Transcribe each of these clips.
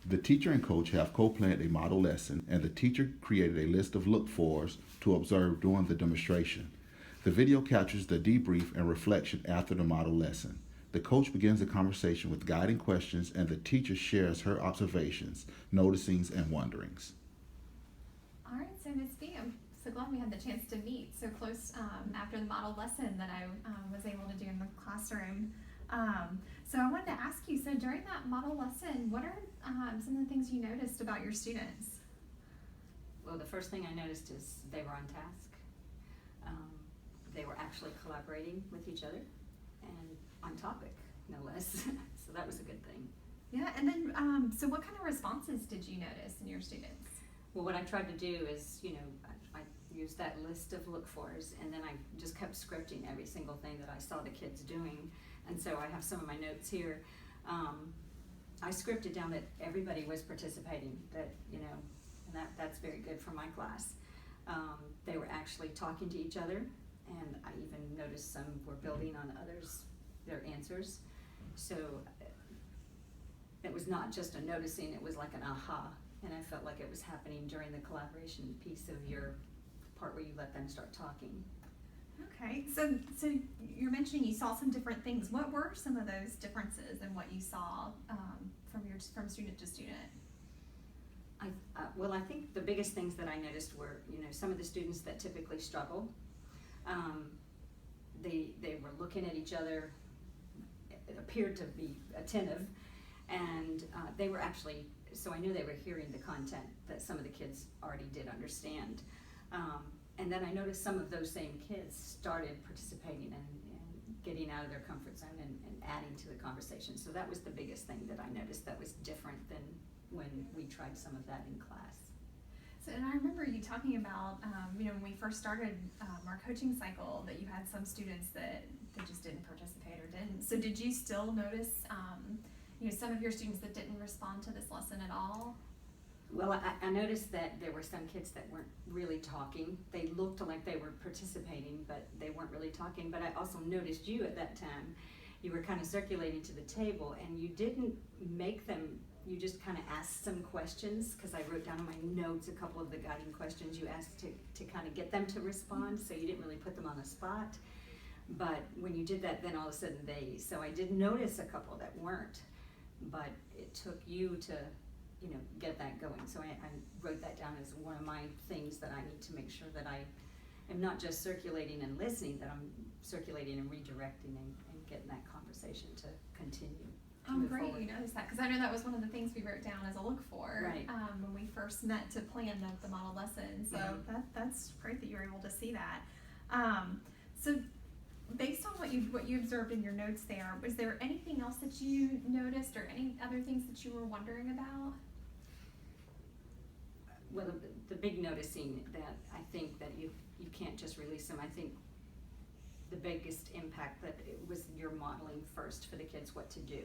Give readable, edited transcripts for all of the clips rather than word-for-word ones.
The teacher and coach have co-planned a model lesson, and the teacher created a list of look-fors to observe during the demonstration. The video captures the debrief and reflection after the model lesson. The coach begins the conversation with guiding questions, and the teacher shares her observations, noticings, and wonderings. All right, so Miss B, I'm so glad we had the chance to meet so close after the model lesson that I was able to do in the classroom. So I wanted to ask you, so during that model lesson, what are some of the things you noticed about your students? Well, the first thing I noticed is they were on task. They were actually collaborating with each other and on topic, no less. So that was a good thing. Yeah, and then, so what kind of responses did you notice in your students? Well, what I tried to do is, I used that list of look-fors, and then I just kept scripting every single thing that I saw the kids doing. And so I have some of my notes here. I scripted down that everybody was participating, and that's very good for my class. They were actually talking to each other, and I even noticed some were building on others, their answers. So it was not just a noticing, it was like an aha. And I felt like it was happening during the collaboration piece of your part where you let them start talking. Okay, so you're mentioning you saw some different things. What were some of those differences in what you saw from student to student? Well, I think the biggest things that I noticed were, some of the students that typically struggle. They were looking at each other, it appeared to be attentive, and they were actually, so I knew they were hearing the content that some of the kids already did understand. And then I noticed some of those same kids started participating and getting out of their comfort zone and adding to the conversation. So that was the biggest thing that I noticed that was different than when we tried some of that in class. So, and I remember you talking about, when we first started our coaching cycle, that you had some students that just didn't participate or didn't. So did you still notice, some of your students that didn't respond to this lesson at all? Well, I noticed that there were some kids that weren't really talking. They looked like they were participating, but they weren't really talking. But I also noticed you at that time. You were kind of circulating to the table, and you didn't make them, you just kind of asked some questions, because I wrote down in my notes a couple of the guiding questions you asked to kind of get them to respond, so you didn't really put them on the spot. But when you did that, then all of a sudden so I did notice a couple that weren't, but it took you to get that going. So I wrote that down as one of my things that I need to make sure that I am not just circulating and listening, that I'm circulating and redirecting and getting that conversation to continue. Oh, great, forward. You noticed that, because I know that was one of the things we wrote down as a look for, right. When we first met to plan the model lesson. So that's great that you were able to see that. So based on what you observed in your notes there, was there anything else that you noticed or any other things that you were wondering about? Well, the big noticing that I think that you can't just release them. I think the biggest impact that it was your modeling first for the kids what to do.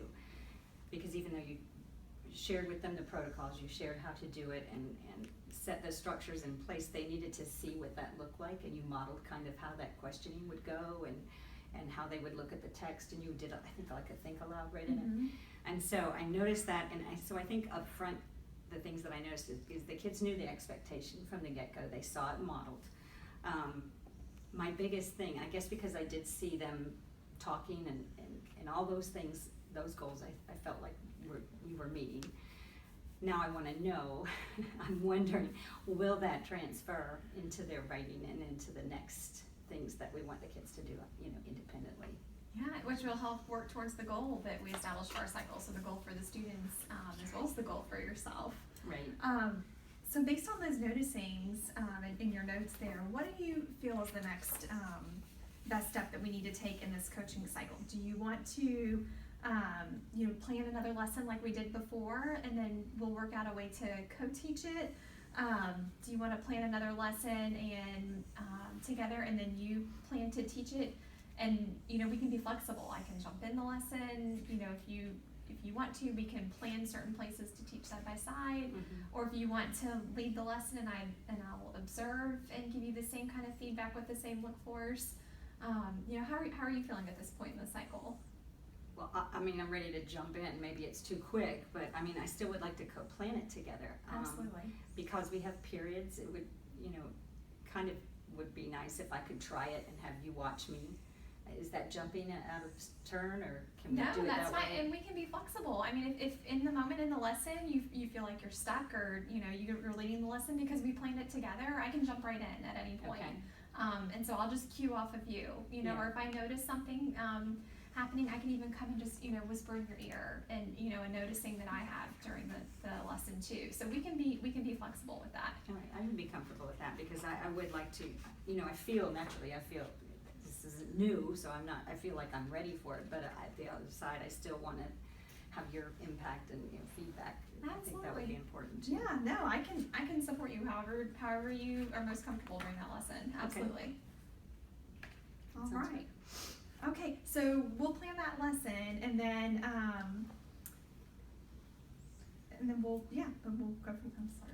Because even though you shared with them the protocols, you shared how to do it and set the structures in place, they needed to see what that looked like, and you modeled kind of how that questioning would go and how they would look at the text, and you did, I think, like a think aloud right in it. And so I noticed that, and so I think up front, the things that I noticed is the kids knew the expectation from the get-go. They saw it modeled. My biggest thing, I guess because I did see them talking and all those things, those goals I felt like we were meeting. Now I want to know, I'm wondering, will that transfer into their writing and into the next things that we want the kids to do, independently? Yeah, which will help work towards the goal that we established for our cycle. So the goal for the students, as well as the goal for yourself. Right. So based on those noticings in your notes there, what do you feel is the next best step that we need to take in this coaching cycle? Do you want to plan another lesson like we did before, and then we'll work out a way to co-teach it? Do you want to plan another lesson and together, and then you plan to teach it? And we can be flexible. I can jump in the lesson. If you want to, we can plan certain places to teach side by side. Or if you want to lead the lesson and I'll observe and give you the same kind of feedback with the same look fors. How are you feeling at this point in the cycle? Well, I mean, I'm ready to jump in. Maybe it's too quick, but I mean, I still would like to co-plan it together. Absolutely. Because we have periods, it would, kind of would be nice if I could try it and have you watch me. Is that jumping out of turn, or can we No, do it that's that fine, way? and we can be flexible. I mean, if in the moment in the lesson you feel like you're stuck, or you're leading the lesson because we planned it together, I can jump right in at any point. Okay. And so I'll just cue off of you, Yeah. or if I notice something happening, I can even come and just whisper in your ear, and a noticing that I have during the lesson too. So we can be flexible with that. All right, I would be comfortable with that, because I would like to, I feel this isn't new, so I feel like I'm ready for it, but at the other side, I still wanna have your impact and feedback. I think that would be Absolutely. important too. Yeah, no, I can support you however you are most comfortable during that lesson. Absolutely. All Sounds right. Okay, so we'll plan that lesson, and then we'll go from. I'm sorry.